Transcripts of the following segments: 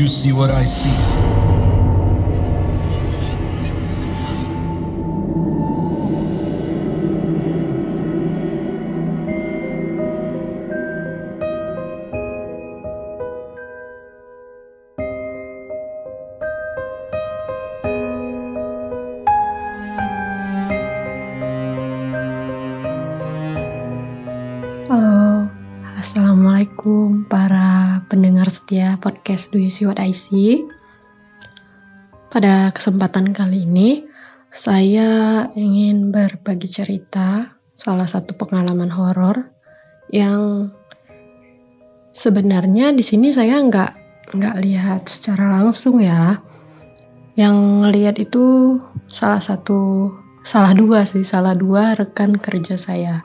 you see what I see? Halo, Assalamualaikum para pendengar setia podcast Do You See What I See. Pada kesempatan kali ini, saya ingin berbagi cerita salah satu pengalaman horor yang sebenarnya di sini saya nggak lihat secara langsung ya. Yang lihat itu salah dua rekan kerja saya.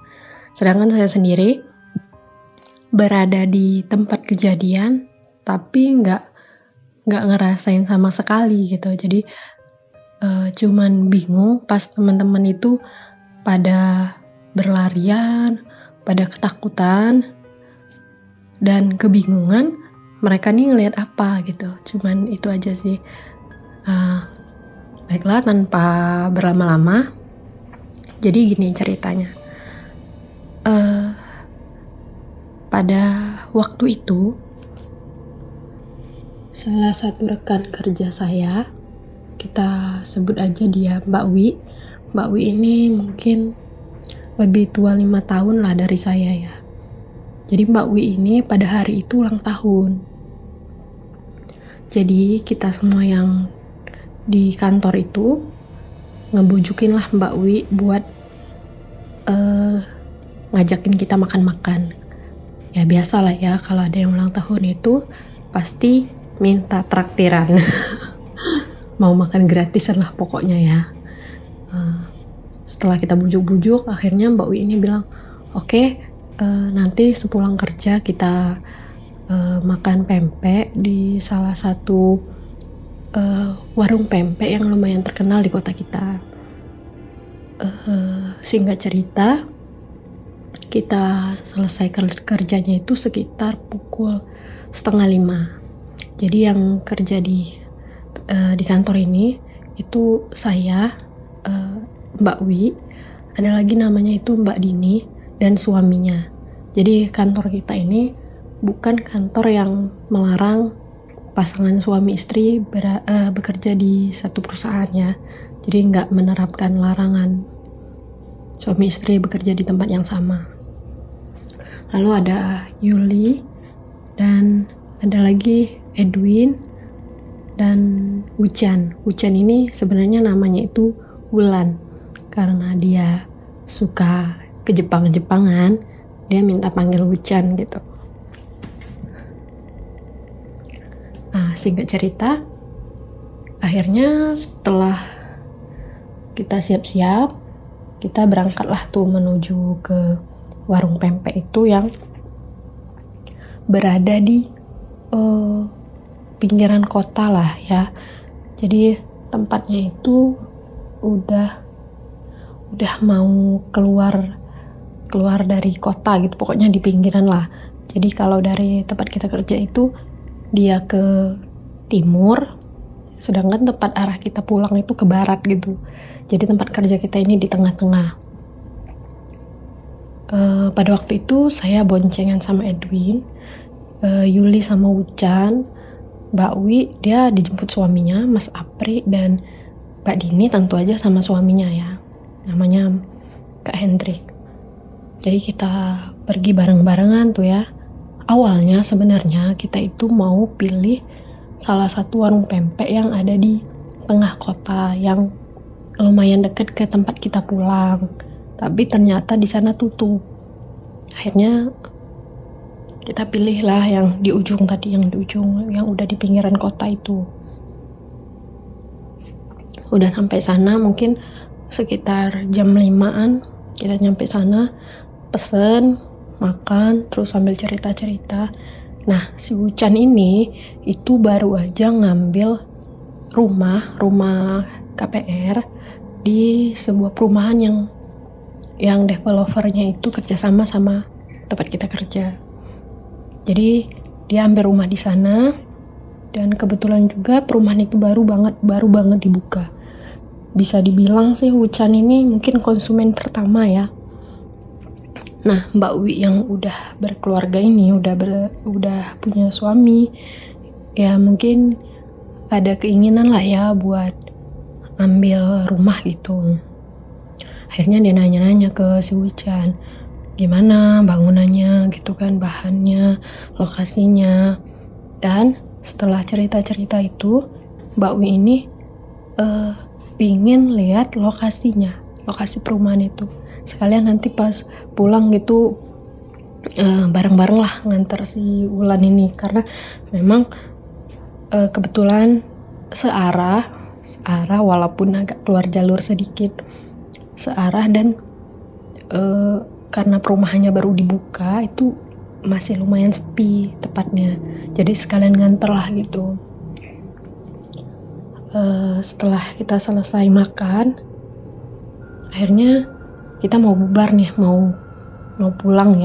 Sedangkan saya sendiri berada di tempat kejadian, tapi nggak ngerasain sama sekali gitu. Jadi cuman bingung pas teman-teman itu pada berlarian, pada ketakutan dan kebingungan. Mereka nih ngelihat apa gitu. Cuman itu aja sih. Baiklah, tanpa berlama-lama. Jadi gini ceritanya. Pada waktu itu, salah satu rekan kerja saya, kita sebut aja dia Mbak Wi. Mbak Wi ini mungkin lebih tua 5 tahun lah dari saya ya. Jadi Mbak Wi ini pada hari itu ulang tahun. Jadi kita semua yang di kantor itu ngebujukin lah Mbak Wi buat ngajakin kita makan-makan. Ya biasalah ya, kalau ada yang ulang tahun itu pasti minta traktiran. Mau makan gratisan lah pokoknya ya. Setelah kita bujuk-bujuk, akhirnya Mbak Wi ini bilang, oke, nanti sepulang kerja kita makan pempek di salah satu warung pempek yang lumayan terkenal di kota kita. Singkat cerita, kita selesai kerjanya itu sekitar pukul 4:30. Jadi yang kerja di kantor ini itu saya, Mbak Wi, ada lagi namanya itu Mbak Dini dan suaminya. Jadi kantor kita ini bukan kantor yang melarang pasangan suami istri bekerja di satu perusahaan ya. Jadi nggak menerapkan larangan suami istri bekerja di tempat yang sama. Lalu ada Yuli dan ada lagi Edwin dan Wuchan. Wuchan ini sebenarnya namanya itu Wulan, karena dia suka ke Jepang-Jepangan, dia minta panggil Wuchan gitu. Singkat cerita, akhirnya setelah kita siap-siap, kita berangkatlah tuh menuju ke warung pempek itu yang berada di pinggiran kota lah ya. Jadi tempatnya itu udah mau keluar dari kota gitu, pokoknya di pinggiran lah. Jadi kalau dari tempat kita kerja itu dia ke timur, sedangkan tempat arah kita pulang itu ke barat gitu. Jadi tempat kerja kita ini di tengah-tengah. Pada waktu itu saya boncengan sama Edwin, Yuli sama Wuchan, Mbak Wi dia dijemput suaminya Mas Apri, dan Mbak Dini tentu aja sama suaminya ya, namanya Kak Hendrik. Jadi kita pergi bareng-barengan tuh ya. Awalnya sebenarnya kita itu mau pilih salah satu warung pempek yang ada di tengah kota yang lumayan dekat ke tempat kita pulang. Tapi ternyata di sana tutup. Akhirnya kita pilihlah yang di ujung tadi, yang udah di pinggiran kota itu. Udah sampai sana mungkin sekitar jam 5-an kita nyampe sana, pesen, makan, terus sambil cerita-cerita. Nah, si Wuchan ini itu baru aja ngambil rumah KPR di sebuah perumahan yang developernya itu kerjasama sama tempat kita kerja. Jadi dia ambil rumah di sana, Dan kebetulan juga perumahan itu baru banget dibuka. Bisa dibilang sih Wuchan ini mungkin konsumen pertama ya. Nah, Mbak Wi yang udah berkeluarga ini, udah punya suami, ya mungkin ada keinginan lah ya buat ambil rumah gitu. Akhirnya dia nanya-nanya ke si Wuchan, gimana bangunannya gitu kan, bahannya, lokasinya. Dan setelah cerita-cerita itu, Mbak Wi ini pingin lihat lokasinya, lokasi perumahan itu. Sekalian nanti pas pulang gitu bareng-bareng lah nganter si Wulan ini, karena memang kebetulan searah walaupun agak keluar jalur sedikit, searah. Dan karena perumahannya baru dibuka itu masih lumayan sepi tepatnya, jadi sekalian nganter lah gitu. Setelah kita selesai makan, akhirnya kita mau bubar nih, mau pulang.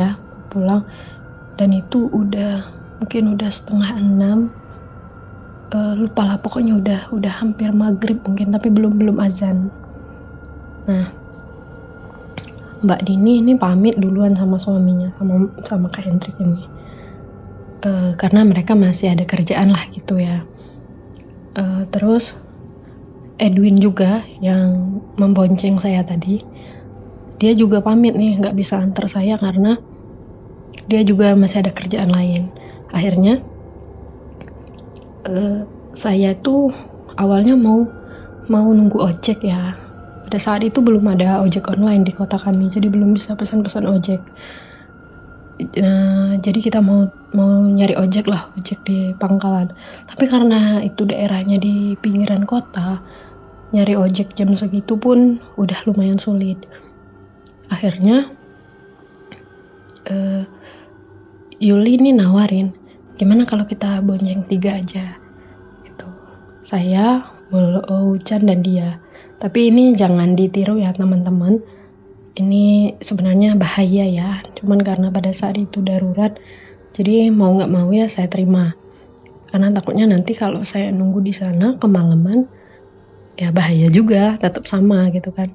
Dan itu mungkin udah 5:30, lupa lah, pokoknya udah hampir maghrib mungkin, tapi belum azan. Nah, Mbak Dini ini pamit duluan sama suaminya, sama Kak Hendrik ini, karena mereka masih ada kerjaan lah gitu ya. Terus Edwin juga yang membonceng saya tadi, dia juga pamit nih, nggak bisa antar saya karena dia juga masih ada kerjaan lain. Akhirnya saya tuh awalnya mau nunggu ojek ya. Pada saat itu belum ada ojek online di kota kami, jadi belum bisa pesan-pesan ojek. Jadi kita mau nyari ojek di pangkalan. Tapi karena itu daerahnya di pinggiran kota, nyari ojek jam segitu pun udah lumayan sulit. Akhirnya Yuli ini nawarin, gimana kalau kita bonceng 3 aja gitu. Saya, Wuchan dan dia. Tapi ini jangan ditiru ya teman-teman, ini sebenarnya bahaya ya, cuman karena pada saat itu darurat, jadi mau nggak mau ya saya terima, karena takutnya nanti kalau saya nunggu di sana kemalaman ya bahaya juga, tetap sama gitu kan.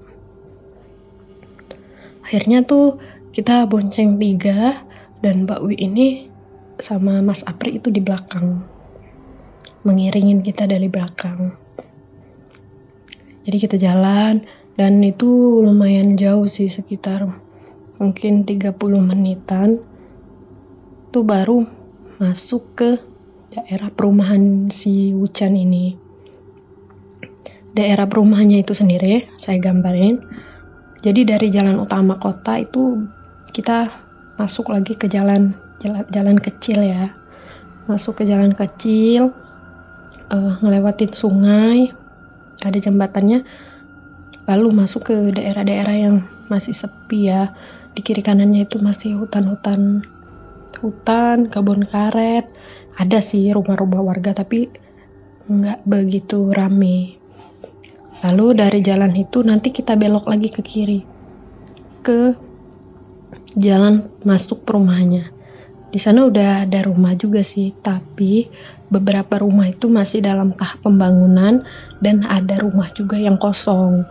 Akhirnya tuh kita bonceng 3, dan Mbak Wi ini sama Mas Apri itu di belakang, mengiringin kita dari belakang. Jadi kita jalan, dan itu lumayan jauh sih, sekitar mungkin 30 menitan tuh baru masuk ke daerah perumahan si Wuchan ini. Daerah perumahannya itu sendiri saya gambarin. Jadi dari jalan utama kota itu kita masuk lagi ke jalan kecil ya. Masuk ke jalan kecil, ngelewatin sungai, ada jembatannya, lalu masuk ke daerah-daerah yang masih sepi ya. Di kiri kanannya itu masih hutan, kebun karet. Ada sih rumah-rumah warga tapi nggak begitu rame. Lalu dari jalan itu nanti kita belok lagi ke kiri, ke jalan masuk perumahannya. Di sana udah ada rumah juga sih, tapi beberapa rumah itu masih dalam tahap pembangunan, dan ada rumah juga yang kosong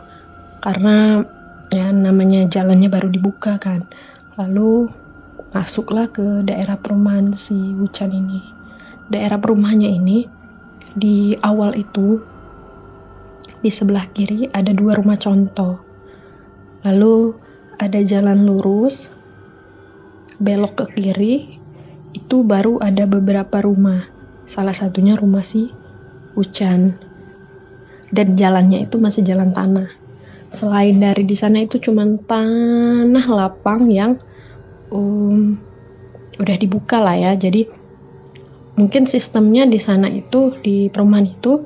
karena ya namanya jalannya baru dibuka kan. Lalu masuklah ke daerah perumahan si Wuchan ini. Daerah perumahannya ini di awal itu di sebelah kiri ada 2 rumah contoh, lalu ada jalan lurus, belok ke kiri, itu baru ada beberapa rumah, salah satunya rumah si Wuchan, dan jalannya itu masih jalan tanah. Selain dari di sana itu cuman tanah lapang yang udah dibuka lah ya. Jadi mungkin sistemnya di sana itu, di perumahan itu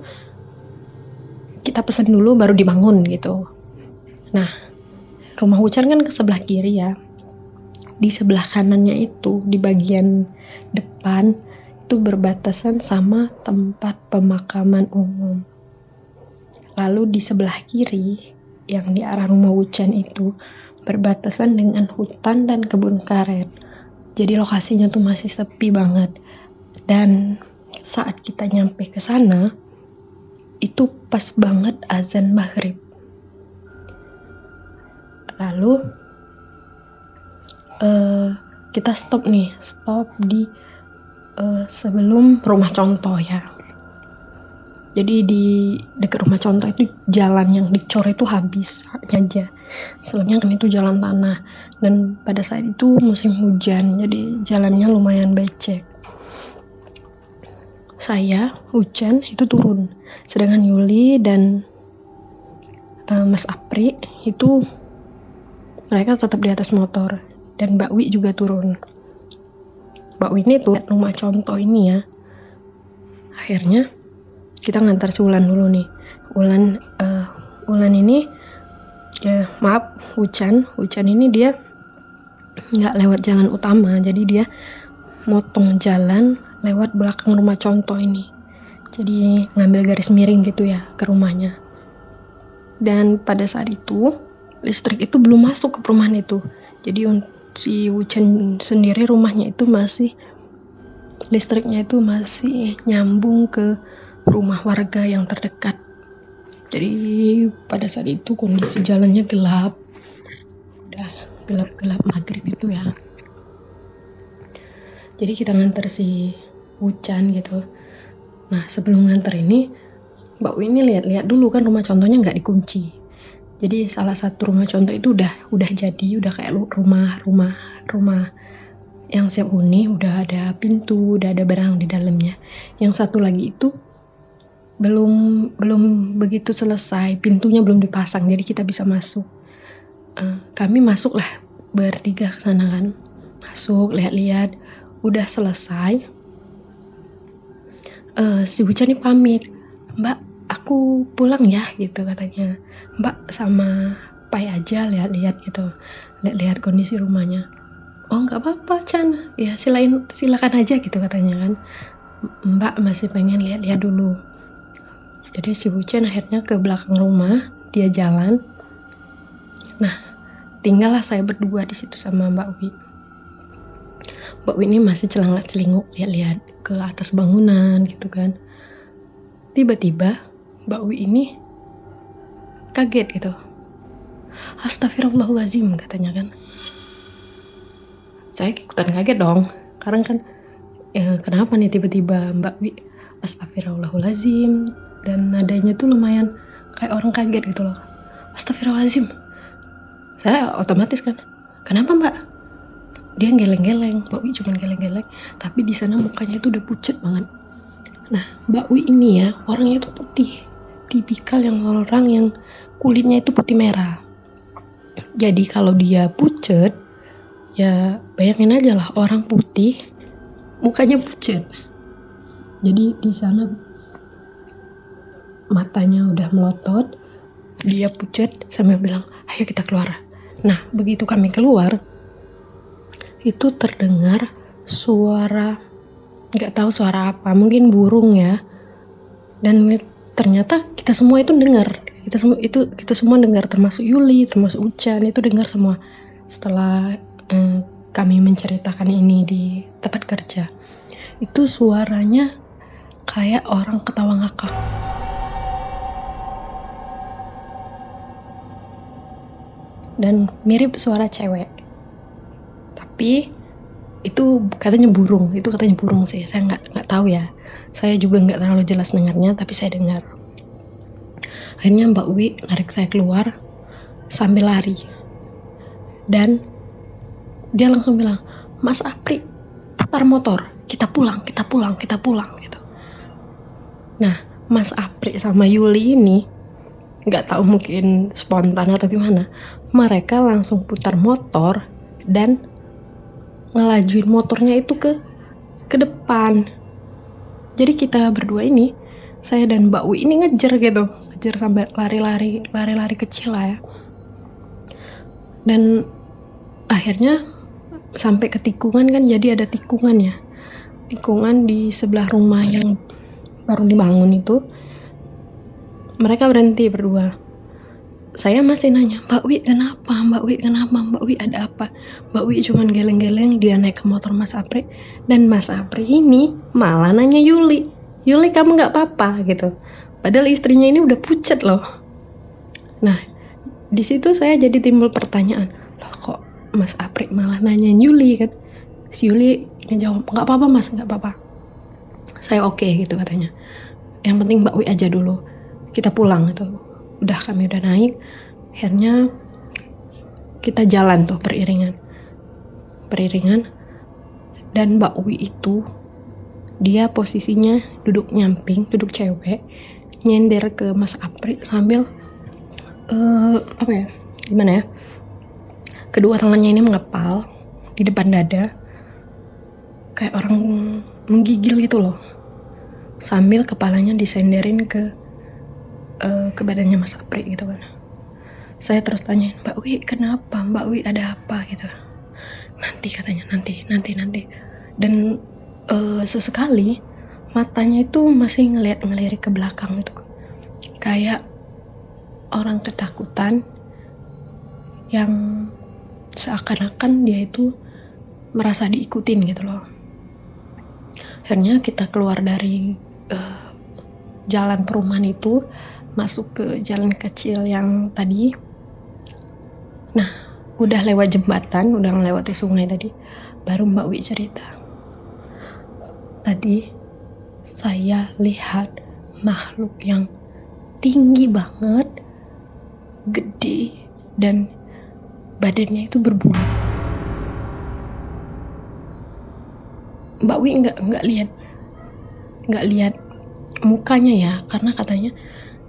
kita pesan dulu baru dibangun gitu. Nah, rumah Wuchan kan ke sebelah kiri ya. Di sebelah kanannya itu, di bagian depan itu berbatasan sama tempat pemakaman umum. Lalu di sebelah kiri yang di arah rumah Wuchan itu berbatasan dengan hutan dan kebun karet. Jadi lokasinya tuh masih sepi banget. Dan saat kita nyampe ke sana itu pas banget azan maghrib. Lalu kita stop di sebelum rumah contoh ya. Jadi di dekat rumah contoh itu jalan yang dicor itu habis aja. Selebihnya kan itu jalan tanah. Dan pada saat itu musim hujan, jadi jalannya lumayan becek. Saya, Hujan, itu turun. Sedangkan Yuli dan Mas Apri itu mereka tetap di atas motor. Dan Mbak Wi juga turun. Mbak Wi ini turun rumah contoh ini ya. Akhirnya kita ngantar si Ulan dulu nih. Ulan ini Hujan ini dia nggak lewat jalan utama, jadi dia motong jalan lewat belakang rumah contoh ini. Jadi ngambil garis miring gitu ya ke rumahnya. Dan pada saat itu listrik itu belum masuk ke perumahan itu. Jadi si Hujan sendiri rumahnya itu listriknya itu masih nyambung ke rumah warga yang terdekat. Jadi pada saat itu kondisi jalannya gelap. Udah gelap-gelap maghrib itu ya. Jadi kita nganter si Hujan gitu. Nah sebelum nganter ini Mbak Wi ini lihat dulu kan rumah contohnya nggak dikunci. Jadi salah satu rumah contoh itu udah jadi, udah kayak rumah yang siap huni, udah ada pintu, udah ada barang di dalamnya. Yang satu lagi itu belum begitu selesai, pintunya belum dipasang, jadi kita bisa masuk. Kami masuk lah bertiga ke sana kan, masuk lihat-lihat, udah selesai. Si Hujan nih pamit, Mbak aku pulang ya gitu katanya. Mbak sama Pai aja lihat-lihat gitu, lihat-lihat kondisi rumahnya. Oh nggak apa-apa Chan, ya silakan aja gitu katanya kan. Mbak masih pengen lihat-lihat dulu. Jadi si Hujan akhirnya ke belakang rumah, dia jalan. Nah, tinggallah saya berdua di situ sama Mbak Wi. Mbak Wi ini masih celingak-celinguk lihat-lihat ke atas bangunan gitu kan. Tiba-tiba Mbak Wi ini kaget gitu. Astagfirullahaladzim katanya kan. Saya ikutan kaget dong. Karena kan kenapa nih tiba-tiba Mbak Wi astagfirullahaladzim, dan nadanya tuh lumayan kayak orang kaget gitu loh. Astagfirullahaladzim. Saya otomatis kan, kenapa Mbak? Dia geleng-geleng, Mbak Wi cuma geleng-geleng, tapi di sana mukanya itu udah pucat banget. Nah, Mbak Wi ini ya orangnya itu putih, tipikal orang yang kulitnya itu putih merah. Jadi kalau dia pucat, ya bayangin aja lah orang putih mukanya pucat. Jadi di sana matanya udah melotot, dia pucat sambil bilang, ayo kita keluar. Nah begitu kami keluar, itu terdengar suara, nggak tahu suara apa, mungkin burung ya. Dan ternyata kita semua itu dengar, kita semua dengar, termasuk Yuli, termasuk Hujan, itu dengar semua. Setelah kami menceritakan ini di tempat kerja, itu suaranya kayak orang ketawa ngakak. Dan mirip suara cewek. Tapi itu katanya burung sih. Saya nggak tahu ya. Saya juga nggak terlalu jelas dengarnya, tapi saya dengar. Akhirnya Mbak Wi narik saya keluar sambil lari. Dan dia langsung bilang, Mas Apri, putar motor, kita pulang gitu. Nah, Mas Apri sama Yuli ini nggak tahu mungkin spontan atau gimana, mereka langsung putar motor dan ngelajuin motornya itu ke depan. Jadi kita berdua ini, saya dan Mbak Wi ini ngejar sampai lari-lari kecil lah ya. Dan akhirnya sampai ke tikungan kan, jadi ada tikungan di sebelah rumah yang baru dibangun itu. Mereka berhenti berdua. Saya masih nanya, Mbak Wi kenapa? Mbak Wi ada apa? Mbak Wi cuman geleng-geleng, dia naik ke motor Mas Apri. Dan Mas Apri ini malah nanya Yuli, Yuli kamu nggak apa-apa gitu. Padahal istrinya ini udah pucet loh. Nah, di situ saya jadi timbul pertanyaan, loh kok Mas Apri malah nanyain Yuli kan? Si Yuli ngejawab, nggak apa-apa Mas, nggak apa-apa. Saya oke gitu katanya. Yang penting Mbak Wi aja dulu. Kita pulang gitu. Udah kami udah naik. Akhirnya kita jalan tuh beriringan. Dan Mbak Wi itu dia posisinya duduk nyamping, duduk cewek, nyender ke Mas Apri sambil gimana ya? Kedua tangannya ini mengepal di depan dada, kayak orang menggigil gitu loh. Sambil kepalanya disenderin ke badannya Mas Apri gitu kan. Saya terus tanyain, Mbak Wi kenapa? Mbak Wi ada apa gitu? Nanti katanya, nanti. Dan sesekali matanya itu masih ngelirik ke belakang gitu, kayak orang ketakutan yang seakan-akan dia itu merasa diikutin gitu loh. Akhirnya kita keluar dari jalan perumahan itu, masuk ke jalan kecil yang tadi. Nah, udah lewat jembatan, udah melewati sungai tadi, baru Mbak Wi cerita. Tadi saya lihat makhluk yang tinggi banget, gede, dan badannya itu berbulu. Mbak Wi nggak lihat mukanya ya, karena katanya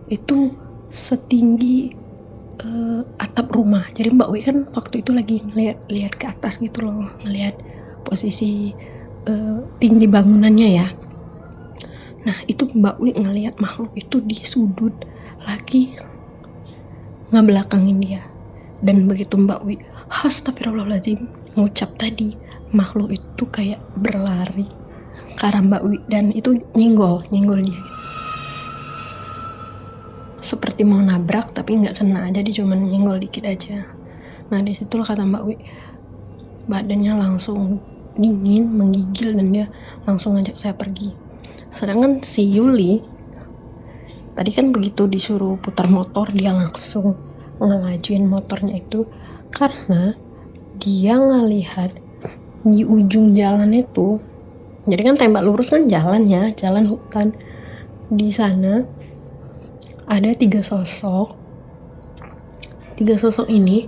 itu setinggi atap rumah. Jadi Mbak Wi kan waktu itu lagi lihat ke atas gitu loh, ngelihat posisi tinggi bangunannya ya. Nah itu Mbak Wi ngelihat makhluk itu di sudut lagi ngebelakangin dia. Dan begitu Mbak Wi astagfirullahaladzim ngucap tadi, makhluk itu kayak berlari ke arah Mbak Wi dan itu nyenggol dia. Seperti mau nabrak tapi nggak kena, jadi cuma nyenggol dikit aja. Nah disitulah kata Mbak Wi, badannya langsung dingin, menggigil, dan dia langsung ngajak saya pergi. Sedangkan si Yuli tadi kan begitu disuruh putar motor, dia langsung ngelajuin motornya itu karena dia ngelihat di ujung jalan itu, jadi kan tembak lurus kan jalannya, jalan hutan, di sana ada 3 sosok. 3 sosok ini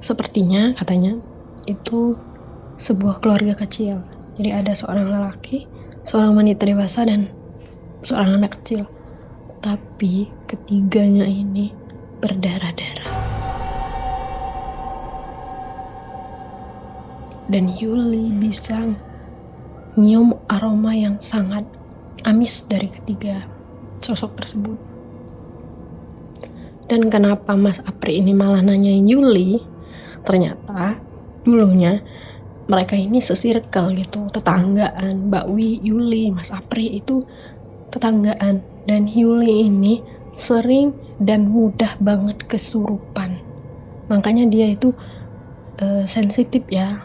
sepertinya katanya itu sebuah keluarga kecil. Jadi ada seorang lelaki, seorang wanita dewasa, dan seorang anak kecil. Tapi ketiganya ini berdarah-darah. Dan Yuli bisa nyium aroma yang sangat amis dari ketiga sosok tersebut. Dan kenapa Mas Apri ini malah nanyain Yuli? Ternyata dulunya mereka ini sesirkel gitu, tetanggaan. Mbak Wi, Yuli, Mas Apri itu tetanggaan. Dan Yuli ini sering dan mudah banget kesurupan. Makanya dia itu sensitif ya.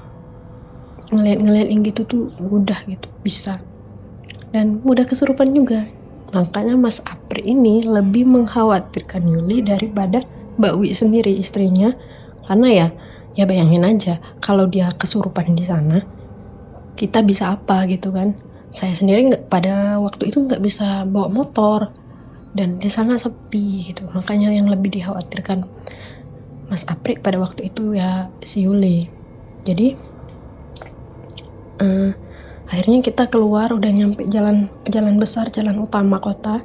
Ngeliat yang gitu tuh mudah gitu, bisa. Dan mudah kesurupan juga. Makanya Mas Apri ini lebih mengkhawatirkan Yuli daripada Mbak Wi sendiri, istrinya. Karena ya bayangin aja kalau dia kesurupan di sana, kita bisa apa gitu kan. Saya sendiri pada waktu itu nggak bisa bawa motor dan di sana sepi gitu. Makanya yang lebih dikhawatirkan Mas Apri pada waktu itu ya si Yuli. Jadi akhirnya kita keluar, udah nyampe jalan besar, jalan utama kota.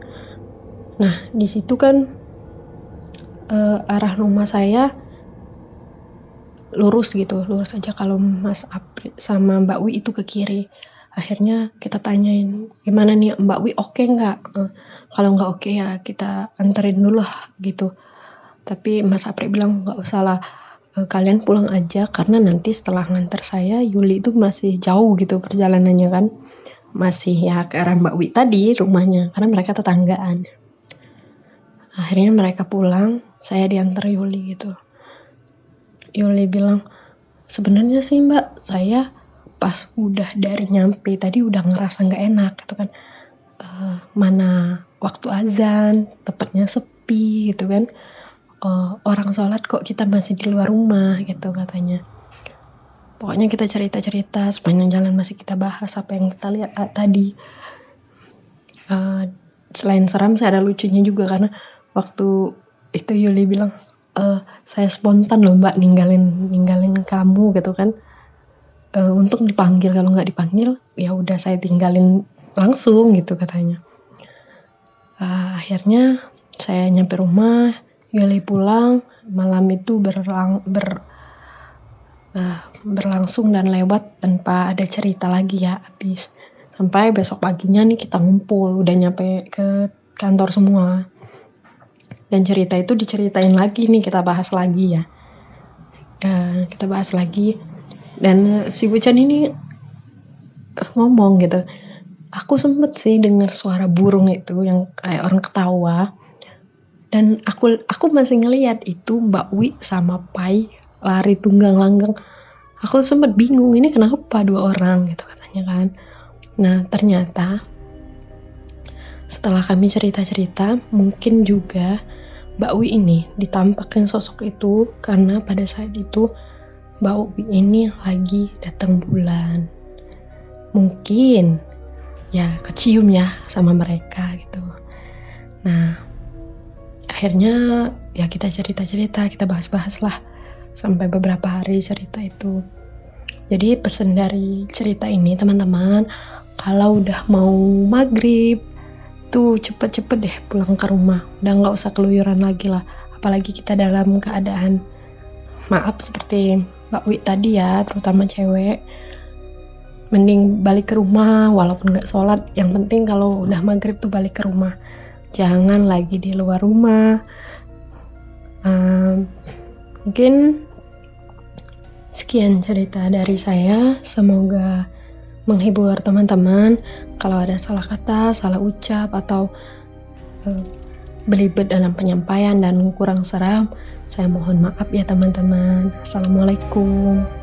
Nah di situ kan arah rumah saya lurus aja. Kalau Mas Apri sama Mbak Wi itu ke kiri. Akhirnya kita tanyain, gimana nih Mbak Wi, oke nggak? Kalau nggak oke ya kita anterin dulu lah gitu. Tapi Mas Apri bilang nggak usah lah, kalian pulang aja, karena nanti setelah nganter saya, Yuli itu masih jauh gitu perjalanannya kan, masih ya ke arah Mbak Wi tadi rumahnya, karena mereka tetanggaan. Akhirnya mereka pulang, saya diantar Yuli gitu. Yuli bilang, sebenarnya sih Mbak, saya pas udah dari nyampe tadi udah ngerasa nggak enak gitu kan, mana waktu azan, tempatnya sepi gitu kan. Orang sholat kok kita masih di luar rumah gitu katanya. Pokoknya kita cerita-cerita sepanjang jalan, masih kita bahas apa yang kita lihat tadi. Selain seram, saya ada lucunya juga karena waktu itu Yuli bilang, saya spontan loh mbak ninggalin kamu gitu kan. Untuk dipanggil, kalau nggak dipanggil ya udah saya tinggalin langsung gitu katanya. Akhirnya saya nyampe rumah, Yuli pulang, malam itu berlangsung dan lewat tanpa ada cerita lagi ya, habis. Sampai besok paginya nih kita ngumpul, udah nyampe ke kantor semua. Dan cerita itu diceritain lagi nih, kita bahas lagi ya. Kita bahas lagi. Dan si Bucan ini ngomong gitu, aku sempet sih dengar suara burung itu yang kayak orang ketawa. Dan aku masih ngelihat itu Mbak Wi sama Pai lari tunggang langgang. Aku sempet bingung, ini kenapa 2 orang gitu katanya kan. Nah ternyata setelah kami cerita-cerita, mungkin juga Mbak Wi ini ditampakkan sosok itu karena pada saat itu Mbak Wi ini lagi datang bulan. Mungkin ya kecium ya sama mereka gitu. Nah akhirnya ya kita cerita-cerita, kita bahas-bahas lah sampai beberapa hari cerita itu. Jadi pesan dari cerita ini teman-teman, kalau udah mau maghrib tuh cepet-cepet deh pulang ke rumah, udah nggak usah keluyuran lagi lah, apalagi kita dalam keadaan maaf seperti Mbak Wi tadi ya, terutama cewek. Mending balik ke rumah walaupun nggak sholat, yang penting kalau udah maghrib tuh balik ke rumah, jangan lagi di luar rumah. Mungkin sekian cerita dari saya, semoga menghibur teman-teman. Kalau ada salah kata, salah ucap, atau belibet dalam penyampaian dan kurang seram, saya mohon maaf ya teman-teman. Assalamualaikum.